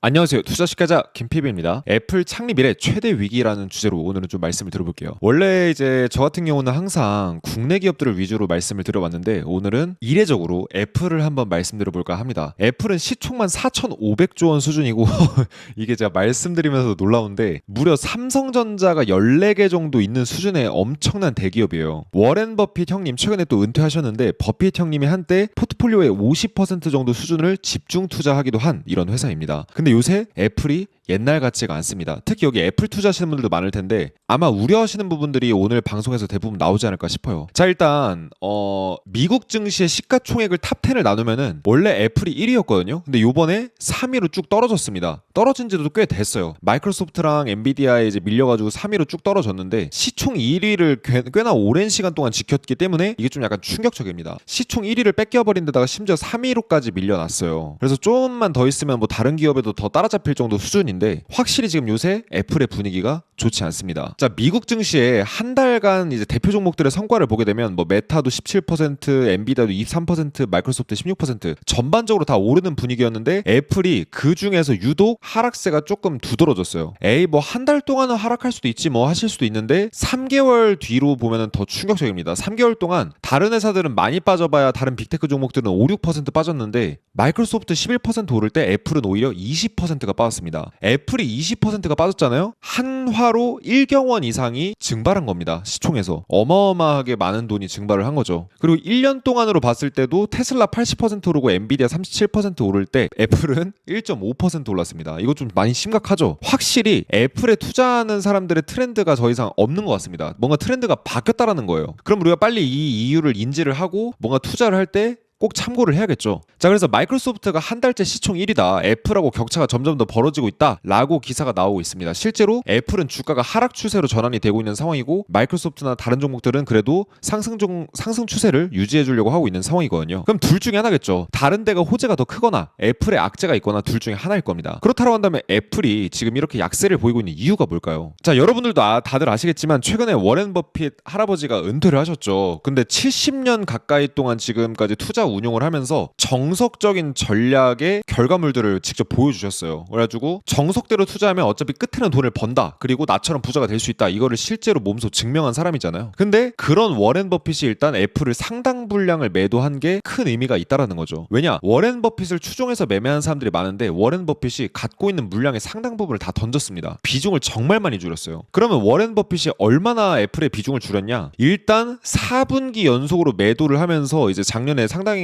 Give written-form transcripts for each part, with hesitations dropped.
안녕하세요. 투자식가자 김PB입니다. 애플 창립 이래 최대 위기라는 주제로 오늘은 좀 말씀을 들어볼게요. 원래 이제 저 같은 경우는 항상 국내 기업들을 위주로 말씀을 드려왔는데 오늘은 이례적으로 애플을 한번 말씀드려볼까 합니다. 애플은 시총만 4,500조 원 수준이고 이게 제가 말씀드리면서 놀라운데 무려 삼성전자가 14개 정도 있는 수준의 엄청난 대기업이에요. 워렌 버핏 형님 최근에 또 은퇴하셨는데 버핏 형님이 한때 포트폴리오의 50% 정도 수준을 집중 투자하기도 한 이런 회사입니다. 근데 요새 애플이 옛날 같지가 않습니다. 특히 여기 애플 투자하시는 분들도 많을 텐데 아마 우려하시는 부분들이 오늘 방송에서 대부분 나오지 않을까 싶어요. 자, 일단 미국 증시의 시가총액을 탑 10을 나누면은 원래 애플이 1위였거든요. 근데 요번에 3위로 쭉 떨어졌습니다. 떨어진 지도 꽤 됐어요. 마이크로소프트랑 엔비디아에 이제 밀려가지고 3위로 쭉 떨어졌는데 시총 1위를 꽤나 오랜 시간 동안 지켰기 때문에 이게 좀 약간 충격적입니다. 시총 1위를 뺏겨버린 데다가 심지어 3위로까지 밀려났어요. 그래서 조금만 더 있으면 뭐 다른 기업에도 더 따라잡힐 정도 수준인데 확실히 지금 요새 애플의 분위기가 좋지 않습니다. 자, 미국 증시에 한 달간 이제 대표 종목들의 성과를 보게 되면 뭐 메타도 17%, 엔비디아도 23%, 마이크로소프트 16% 전반적으로 다 오르는 분위기였는데 애플이 그 중에서 유독 하락세가 조금 두드러졌어요. 에이 뭐 한 달 동안은 하락할 수도 있지 뭐 하실 수도 있는데 3개월 뒤로 보면은 더 충격적입니다. 3개월 동안 다른 회사들은 많이 빠져봐야 다른 빅테크 종목들은 5, 6% 빠졌는데 마이크로소프트 11% 오를 때 애플은 오히려 20%가 빠졌습니다. 애플이 20%가 빠졌잖아요. 한화로 1경원 이상이 증발한 겁니다. 시총에서 어마어마하게 많은 돈이 증발을 한 거죠. 그리고 1년 동안으로 봤을 때도 테슬라 80% 오르고 엔비디아 37% 오를 때 애플은 1.5% 올랐습니다. 이거 좀 많이 심각하죠. 확실히 애플에 투자하는 사람들의 트렌드가 더 이상 없는 것 같습니다. 뭔가 트렌드가 바뀌었다라는 거예요. 그럼 우리가 빨리 이 이유를 인지를 하고 뭔가 투자를 할 때 꼭 참고를 해야겠죠. 자, 그래서 마이크로소프트가 한 달째 시총 1위다. 애플하고 격차가 점점 더 벌어지고 있다. 라고 기사가 나오고 있습니다. 실제로 애플은 주가가 하락 추세로 전환이 되고 있는 상황이고 마이크로소프트나 다른 종목들은 그래도 상승 추세를 유지해 주려고 하고 있는 상황이거든요. 그럼 둘 중에 하나겠죠. 다른 데가 호재가 더 크거나 애플의 악재가 있거나 둘 중에 하나일 겁니다. 그렇다고 한다면 애플이 지금 이렇게 약세를 보이고 있는 이유가 뭘까요? 자, 여러분들도 다들 아시겠지만 최근에 워렌 버핏 할아버지가 은퇴를 하셨죠. 근데 70년 가까이 동안 지금까지 투자 운용을 하면서 정석적인 전략의 결과물들을 직접 보여주셨어요. 그래가지고 정석대로 투자하면 어차피 끝에는 돈을 번다. 그리고 나처럼 부자가 될 수 있다. 이거를 실제로 몸소 증명한 사람이잖아요. 근데 그런 워렌 버핏이 일단 애플을 상당 분량을 매도한 게 큰 의미가 있다라는 거죠. 왜냐? 워렌 버핏을 추종해서 매매한 사람들이 많은데 워렌 버핏이 갖고 있는 물량의 상당 부분을 다 던졌습니다. 비중을 정말 많이 줄였어요. 그러면 워렌 버핏이 얼마나 애플의 비중을 줄였냐? 일단 4분기 연속으로 매도를 하면서 이제 작년에 상당히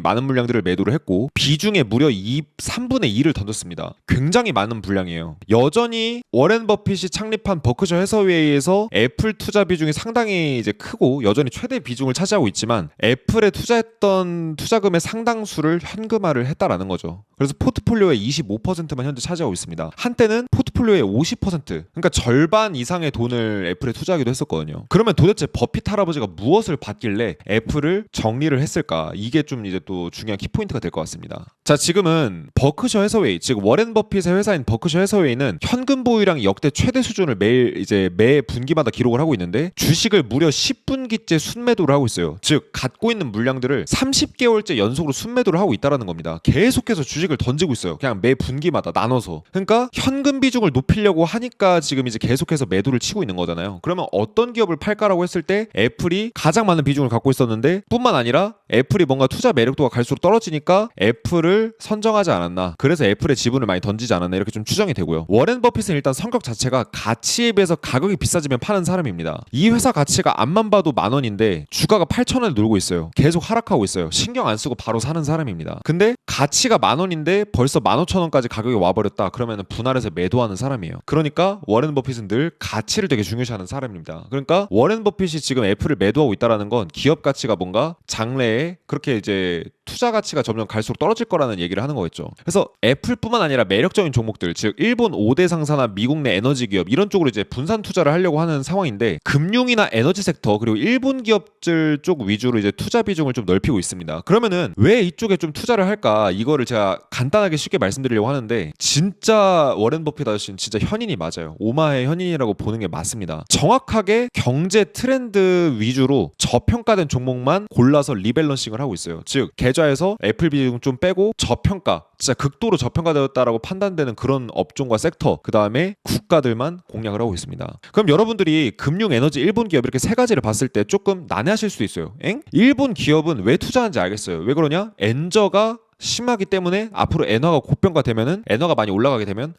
많은 물량들을 매도를 했고 비중에 무려 3분의 2를 던졌습니다. 굉장히 많은 물량이에요. 여전히 워렌 버핏이 창립한 버크셔 해서웨이에서 애플 투자 비중이 상당히 이제 크고 여전히 최대 비중을 차지하고 있지만 애플에 투자했던 투자금의 상당수를 현금화를 했다라는 거죠. 그래서 포트폴리오의 25%만 현재 차지하고 있습니다. 한때는 포트폴리오의 50% 그러니까 절반 이상의 돈을 애플에 투자하기도 했었거든요. 그러면 도대체 버핏 할아버지가 무엇을 받길래 애플을 정리를 했을까? 이게 좀 이제 또 중요한 키포인트가 될 것 같습니다. 자, 지금은 버크셔 해서웨이, 즉 워렌 버핏의 회사인 버크셔 해서웨이는 현금 보유량이 역대 최대 수준을 매 분기마다 기록을 하고 있는데 주식을 무려 10분기째 순매도를 하고 있어요. 즉 갖고 있는 물량들을 30개월째 연속으로 순매도를 하고 있다라는 겁니다. 계속해서 주식을 던지고 있어요. 그냥 매 분기마다 나눠서. 그러니까 현금 비중을 높이려고 하니까 지금 이제 계속해서 매도를 치고 있는 거잖아요. 그러면 어떤 기업을 팔까라고 했을 때 애플이 가장 많은 비중을 갖고 있었는데 뿐만 아니라 애플이 뭔가 투자 매력도가 갈수록 떨어지니까 애플을 선정하지 않았나. 그래서 애플의 지분을 많이 던지지 않았나 이렇게 좀 추정이 되고요. 워렌 버핏은 일단 성격 자체가 가치에 비해서 가격이 비싸지면 파는 사람입니다. 이 회사 가치가 앞만 봐도 10,000원인데 주가가 8,000원에 놀고 있어요. 계속 하락하고 있어요. 신경 안 쓰고 바로 사는 사람입니다. 근데 가치가 10,000원인데 벌써 15,000원까지 가격이 와버렸다. 그러면 분할해서 매도하는 사람이에요. 그러니까 워렌 버핏은 늘 가치를 되게 중요시하는 사람입니다. 그러니까 워렌 버핏이 지금 애플을 매도하고 있다는 건 기업 가치가 뭔가 장래에 그렇게 이제 투자 가치가 점점 갈수록 떨어질 거라는 얘기를 하는 거겠죠. 그래서 애플뿐만 아니라 매력적인 종목들, 즉 일본 5대 상사나 미국 내 에너지 기업 이런 쪽으로 이제 분산 투자를 하려고 하는 상황인데 금융이나 에너지 섹터 그리고 일본 기업들 쪽 위주로 이제 투자 비중을 좀 넓히고 있습니다. 그러면은 왜 이쪽에 좀 투자를 할까? 이거를 제가 간단하게 쉽게 말씀드리려고 하는데 진짜 워렌 버핏 아저씨는 진짜 현인이 맞아요. 오마의 현인이라고 보는 게 맞습니다. 정확하게 경제 트렌드 위주로 저평가된 종목만 골라서 언밸런싱을 하고 있어요. 즉 계좌에서 애플 비중 좀 빼고 저평가, 진짜 극도로 저평가되었다라고 판단되는 그런 업종과 섹터, 그 다음에 국가들만 공략을 하고 있습니다. 그럼 여러분들이 금융, 에너지, 일본 기업 이렇게 세 가지를 봤을 때 조금 난해하실 수도 있어요. 일본 기업은 왜 투자하는지 알겠어요. 왜 그러냐? 엔저가 심하기 때문에 앞으로 엔화가 고평가되면은, 엔화가 많이 올라가게 되면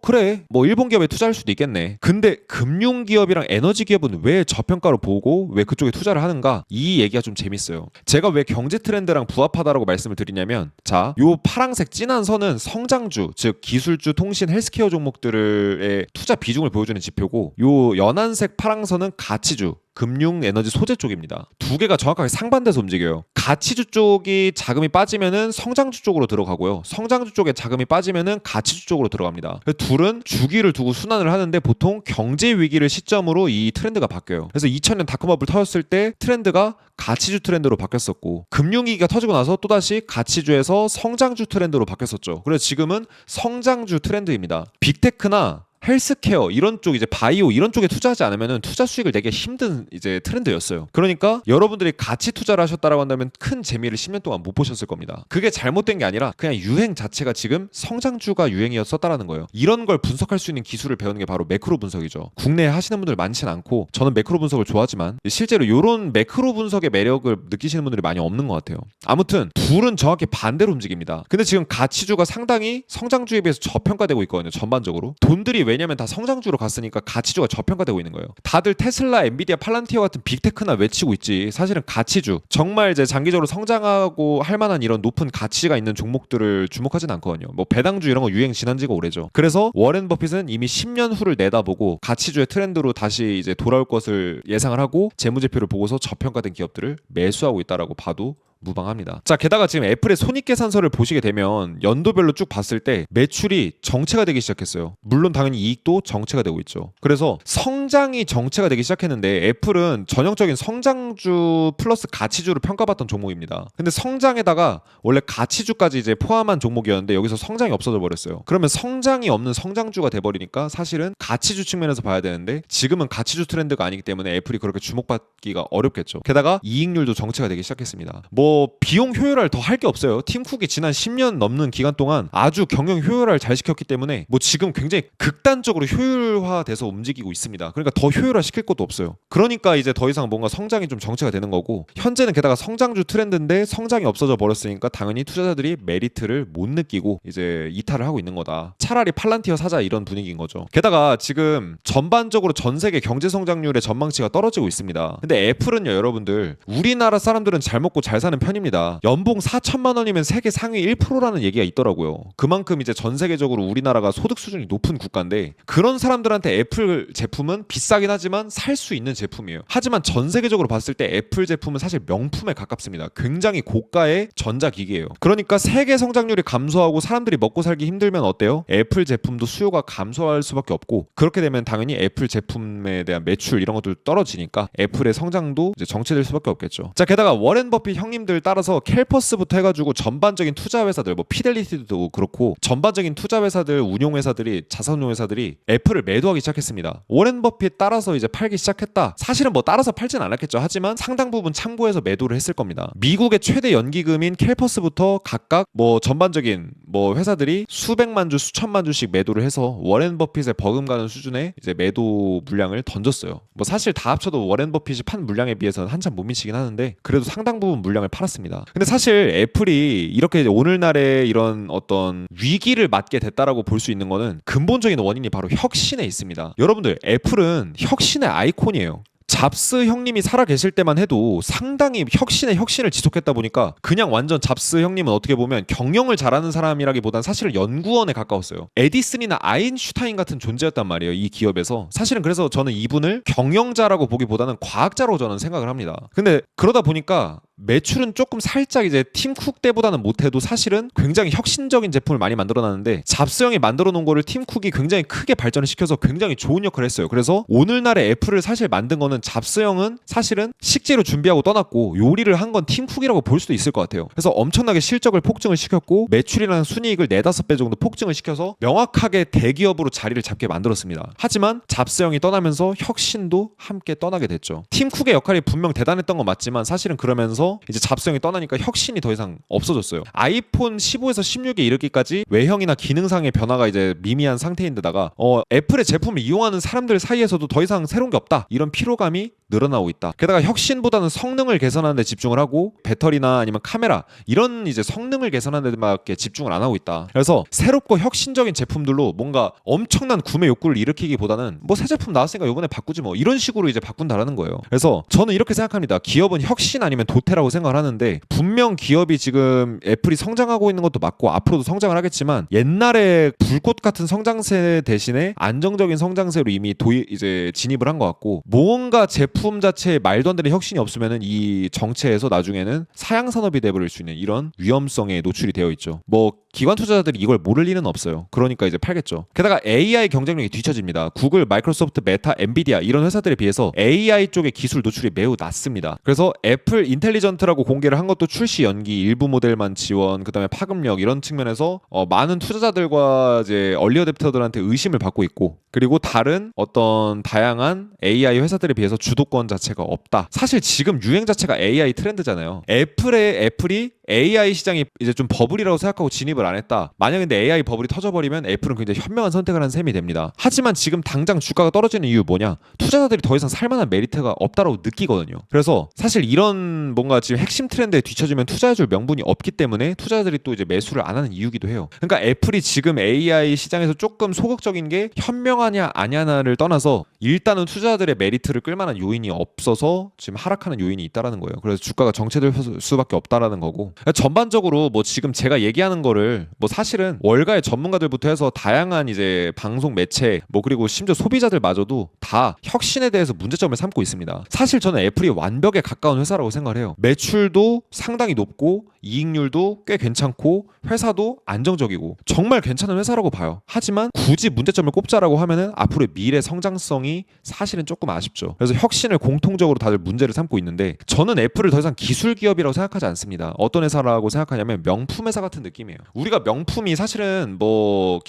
그래 뭐 일본 기업에 투자할 수도 있겠네. 근데 금융기업이랑 에너지 기업은 왜 저평가로 보고 왜 그쪽에 투자를 하는가? 이 얘기가 좀 재밌어요. 제가 왜 경제 트렌드랑 부합하다라고 말씀을 드리냐면, 자, 요 파랑색 진한 선은 성장주, 즉 기술주, 통신, 헬스케어 종목들의 투자 비중을 보여주는 지표고, 요 연한색 파랑선은 가치주, 금융, 에너지, 소재 쪽입니다. 두 개가 정확하게 상반돼서 움직여요. 가치주 쪽이 자금이 빠지면은 성장주 쪽으로 들어가고요. 성장주 쪽에 자금이 빠지면은 가치주 쪽으로 들어갑니다. 둘은 주기를 두고 순환을 하는데 보통 경제 위기를 시점으로 이 트렌드가 바뀌어요. 그래서 2000년 닷컴버블 터졌을 때 트렌드가 가치주 트렌드로 바뀌었었고, 금융위기가 터지고 나서 또다시 가치주에서 성장주 트렌드로 바뀌었었죠. 그래서 지금은 성장주 트렌드입니다. 빅테크나 헬스케어 이런 쪽, 이제 바이오 이런 쪽에 투자하지 않으면 투자 수익을 내기 힘든 이제 트렌드였어요. 그러니까 여러분들이 가치 투자를 하셨다라고 한다면 큰 재미를 10년 동안 못 보셨을 겁니다. 그게 잘못된 게 아니라 그냥 유행 자체가 지금 성장주가 유행이었었다라는 거예요. 이런 걸 분석할 수 있는 기술을 배우는 게 바로 매크로 분석이죠. 국내에 하시는 분들 많지는 않고, 저는 매크로 분석을 좋아하지만 실제로 이런 매크로 분석의 매력을 느끼시는 분들이 많이 없는 것 같아요. 아무튼 둘은 정확히 반대로 움직입니다. 근데 지금 가치주가 상당히 성장주에 비해서 저평가되고 있거든요. 전반적으로 돈들이, 왜냐면 다 성장주로 갔으니까 가치주가 저평가되고 있는 거예요. 다들 테슬라, 엔비디아, 팔란티어 같은 빅테크나 외치고 있지, 사실은 가치주, 정말 이제 장기적으로 성장하고 할 만한 이런 높은 가치가 있는 종목들을 주목하진 않거든요. 뭐 배당주 이런 거 유행 지난 지가 오래죠. 그래서 워렌 버핏은 이미 10년 후를 내다보고 가치주의 트렌드로 다시 이제 돌아올 것을 예상을 하고 재무제표를 보고서 저평가된 기업들을 매수하고 있다라고 봐도 무방합니다. 자, 게다가 지금 애플의 손익계산서를 보시게 되면 연도별로 쭉 봤을 때 매출이 정체가 되기 시작했어요. 물론 당연히 이익도 정체가 되고 있죠. 그래서 성장이 정체가 되기 시작했는데, 애플은 전형적인 성장주 플러스 가치주를 평가받던 종목입니다. 근데 성장에다가 원래 가치주까지 이제 포함한 종목이었는데 여기서 성장이 없어져 버렸어요. 그러면 성장이 없는 성장주가 돼버리니까 사실은 가치주 측면에서 봐야 되는데, 지금은 가치주 트렌드가 아니기 때문에 애플이 그렇게 주목받기가 어렵겠죠. 게다가 이익률도 정체가 되기 시작했습니다. 뭐 비용 효율화를 더 할 게 없어요. 팀 쿡이 지난 10년 넘는 기간 동안 아주 경영 효율화를 잘 시켰기 때문에 뭐 지금 굉장히 극단적으로 효율화돼서 움직이고 있습니다. 그러니까 더 효율화 시킬 것도 없어요. 그러니까 이제 더 이상 뭔가 성장이 좀 정체가 되는 거고, 현재는 게다가 성장주 트렌드인데 성장이 없어져 버렸으니까 당연히 투자자들이 메리트를 못 느끼고 이제 이탈을 하고 있는 거다. 차라리 팔란티어 사자, 이런 분위기인 거죠. 게다가 지금 전반적으로 전 세계 경제 성장률의 전망치가 떨어지고 있습니다. 근데 애플은요, 여러분들, 우리나라 사람들은 잘 먹고 잘 사는 편입니다. 연봉 4천만 원이면 세계 상위 1%라는 얘기가 있더라고요. 그만큼 이제 전 세계적으로 우리나라가 소득 수준이 높은 국가인데, 그런 사람들한테 애플 제품은 비싸긴 하지만 살 수 있는 제품이에요. 하지만 전 세계적으로 봤을 때 애플 제품은 사실 명품에 가깝습니다. 굉장히 고가의 전자기기예요. 그러니까 세계 성장률이 감소하고 사람들이 먹고 살기 힘들면 어때요? 애플 제품도 수요가 감소할 수밖에 없고, 그렇게 되면 당연히 애플 제품에 대한 매출 이런 것도 떨어지니까 애플의 성장도 이제 정체될 수밖에 없겠죠. 자, 게다가 워렌 버핏 형님들 따라서 캘퍼스부터 해가지고 전반적인 투자 회사들, 뭐 피델리티도 그렇고 전반적인 투자 회사들, 운용회사들이, 자산운용회사들이 애플을 매도하기 시작했습니다. 워렌 버핏 따라서 이제 팔기 시작했다. 사실은 뭐 따라서 팔진 않았겠죠. 하지만 상당 부분 참고해서 매도를 했을 겁니다. 미국의 최대 연기금인 캘퍼스부터 각각 뭐 전반적인 뭐 회사들이 수백만 주, 수천만 주씩 매도를 해서 워렌 버핏의 버금가는 수준의 이제 매도 물량을 던졌어요. 뭐 사실 다 합쳐도 워렌 버핏이 판 물량에 비해서는 한참 못 미치긴 하는데, 그래도 상당 부분 물량을 팔았습니다. 근데 사실 애플이 이렇게 오늘날의 이런 어떤 위기를 맞게 됐다라고 볼 수 있는 거는 근본적인 원인이 바로 혁신에 있습니다. 여러분들, 애플은 혁신의 아이콘이에요. 잡스 형님이 살아계실 때만 해도 상당히 혁신을 지속했다 보니까 그냥 완전 잡스 형님은 어떻게 보면 경영을 잘하는 사람이라기보단 사실은 연구원에 가까웠어요. 에디슨이나 아인슈타인 같은 존재였단 말이에요, 이 기업에서. 사실은 그래서 저는 이분을 경영자라고 보기보다는 과학자로 저는 생각을 합니다. 근데 그러다 보니까 매출은 조금 살짝 이제 팀 쿡 때보다는 못해도 사실은 굉장히 혁신적인 제품을 많이 만들어놨는데, 잡스 형이 만들어 놓은 거를 팀 쿡이 굉장히 크게 발전을 시켜서 굉장히 좋은 역할을 했어요. 그래서 오늘날의 애플을 사실 만든 거는 잡스형은 사실은 식재료 준비하고 떠났고 요리를 한 건 팀쿡이라고 볼 수도 있을 것 같아요. 그래서 엄청나게 실적을 폭증을 시켰고 매출이랑 순이익을 4-5배 정도 폭증을 시켜서 명확하게 대기업으로 자리를 잡게 만들었습니다. 하지만 잡스형이 떠나면서 혁신도 함께 떠나게 됐죠. 팀쿡의 역할이 분명 대단했던 건 맞지만 사실은 그러면서 이제 잡스형이 떠나니까 혁신이 더 이상 없어졌어요. 아이폰 15에서 16에 이르기까지 외형이나 기능상의 변화가 이제 미미한 상태인데다가 애플의 제품을 이용하는 사람들 사이에서도 더 이상 새로운 게 없다, 이런 피로감이 늘어나고 있다. 게다가 혁신보다는 성능을 개선하는 데 집중을 하고 배터리나 아니면 카메라 이런 이제 성능을 개선하는 데밖에 집중을 안 하고 있다. 그래서 새롭고 혁신적인 제품들로 뭔가 엄청난 구매 욕구를 일으키기보다는 뭐 새 제품 나왔으니까 이번에 바꾸지 뭐 이런 식으로 이제 바꾼다라는 거예요. 그래서 저는 이렇게 생각합니다. 기업은 혁신 아니면 도태라고 생각을 하는데 분명 기업이 지금 애플이 성장하고 있는 것도 맞고 앞으로도 성장을 하겠지만 옛날에 불꽃 같은 성장세 대신에 안정적인 성장세로 이미 이제 진입을 한 것 같고 뭔가 제품 자체에 말도 안 되는 혁신이 없으면은 이 정체에서 나중에는 사양 산업이 돼버릴 수 있는 이런 위험성에 노출이 되어 있죠. 뭐 기관 투자자들이 이걸 모를 리는 없어요. 그러니까 이제 팔겠죠. 게다가 AI 경쟁력이 뒤처집니다. 구글, 마이크로소프트, 메타, 엔비디아 이런 회사들에 비해서 AI 쪽의 기술 노출이 매우 낮습니다. 그래서 애플 인텔리전트라고 공개를 한 것도 출시 연기, 일부 모델만 지원, 그다음에 파급력 이런 측면에서 많은 투자자들과 이제 얼리 어댑터들한테 의심을 받고 있고, 그리고 다른 어떤 다양한 AI 회사들에 비해서 주도권 자체가 없다. 사실 지금 유행 자체가 AI 트렌드잖아요. 애플이 AI 시장이 이제 좀 버블이라고 생각하고 진입을 안 했다. 만약 근데 AI 버블이 터져버리면 애플은 굉장히 현명한 선택을 한 셈이 됩니다. 하지만 지금 당장 주가가 떨어지는 이유 뭐냐? 투자자들이 더 이상 살만한 메리트가 없다라고 느끼거든요. 그래서 사실 이런 뭔가 지금 핵심 트렌드에 뒤처지면 투자해줄 명분이 없기 때문에 투자자들이 또 이제 매수를 안 하는 이유기도 해요. 그러니까 애플이 지금 AI 시장에서 조금 소극적인 게 현명하냐 아냐를 떠나서 일단은 투자자들의 메리트를 끌만한 요인이 없어서 지금 하락하는 요인이 있다라는 거예요. 그래서 주가가 정체될 수밖에 없다라는 거고, 전반적으로 뭐 지금 제가 얘기하는 거를 뭐 사실은 월가의 전문가들부터 해서 다양한 이제 방송 매체 뭐 그리고 심지어 소비자들마저도 다 혁신에 대해서 문제점을 삼고 있습니다. 사실 저는 애플이 완벽에 가까운 회사라고 생각을 해요. 매출도 상당히 높고 이익률도 꽤 괜찮고 회사도 안정적이고 정말 괜찮은 회사라고 봐요. 하지만 굳이 문제점을 꼽자라고 하면은 앞으로의 미래 성장성이 사실은 조금 아쉽죠. 그래서 혁신을 공통적으로 다들 문제를 삼고 있는데 저는 애플을 더 이상 기술 기업이라고 생각하지 않습니다. 어떤 회사라고 생각하냐면 명품 회사 같은 느낌이에요. 우리가 명품이 사실은 뭐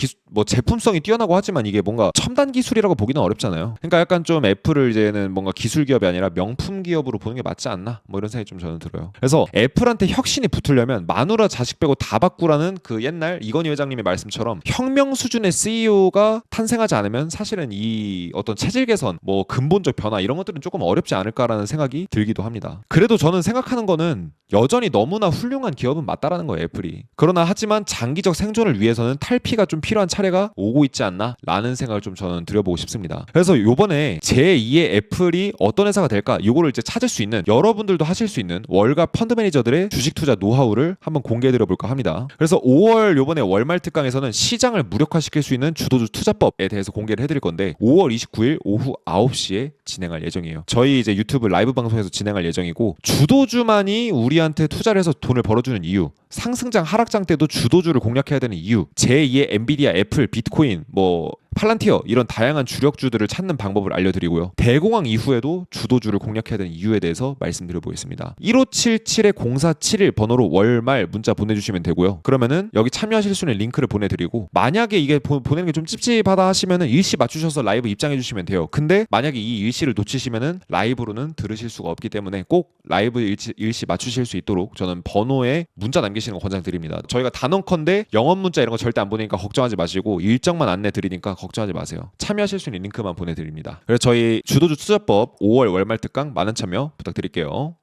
제품성이 뛰어나고 하지만 이게 뭔가 첨단 기술이라고 보기는 어렵잖아요. 그러니까 약간 좀 애플을 이제는 뭔가 기술 기업이 아니라 명품 기업으로 보는 게 맞지 않나? 뭐 이런 생각이 좀 저는 들어요. 그래서 애플한테 혁신이 붙으려면 마누라 자식 빼고 다 바꾸라는 그 옛날 이건희 회장님의 말씀처럼 혁명 수준의 CEO가 탄생하지 않으면 사실은 이 어떤 체질 개선, 뭐 근본적 변화 이런 것들은 조금 어렵지 않을까라는 생각이 들기도 합니다. 그래도 저는 생각하는 거는 여전히 너무나 훌륭한 기업은 맞다라는 거예요, 애플이. 그러나 하지만 장기적 생존을 위해서는 탈피가 좀 필요한 차례가 오고 있지 않나 라는 생각을 좀 저는 드려보고 싶습니다. 그래서 요번에 제2의 애플이 어떤 회사가 될까, 요거를 이제 찾을 수 있는, 여러분들도 하실 수 있는 월가 펀드 매니저들의 주식 투자 노하우를 한번 공개해드려 볼까 합니다. 그래서 5월 요번에 월말 특강에서는 시장을 무력화시킬 수 있는 주도주 투자법에 대해서 공개를 해드릴 건데 5월 29일 오후 9시에 진행할 예정이에요. 저희 이제 유튜브 라이브 방송에서 진행할 예정이고, 주도주만이 우리한테 투자를 해서 돈을 벌어주는 이유, 상승장 하락장 때도 주도주를 공략해야 되는 이유, 제2의 엔비디아, 애플, 비트코인, 뭐 팔란티어 이런 다양한 주력주들을 찾는 방법을 알려드리고요. 대공황 이후에도 주도주를 공략해야 되는 이유에 대해서 말씀드려보겠습니다. 1577-0471 번호로 월말 문자 보내주시면 되고요. 그러면은 여기 참여하실 수 있는 링크를 보내드리고, 만약에 이게 보내는 게 좀 찝찝하다 하시면은 일시 맞추셔서 라이브 입장해주시면 돼요. 근데 만약에 이 일시를 놓치시면은 라이브로는 들으실 수가 없기 때문에 꼭 라이브 일시 맞추실 수 있도록 저는 번호에 문자 남기시는 거 권장드립니다. 저희가 단언컨대 영업 문자 이런 거 절대 안 보내니까 걱정하지 마시고 일정만 안내 드리니까 걱정하지 마세요. 참여하실 수 있는 링크만 보내드립니다. 그래서 저희 주도주 투자법 5월 월말 특강 많은 참여 부탁드릴게요.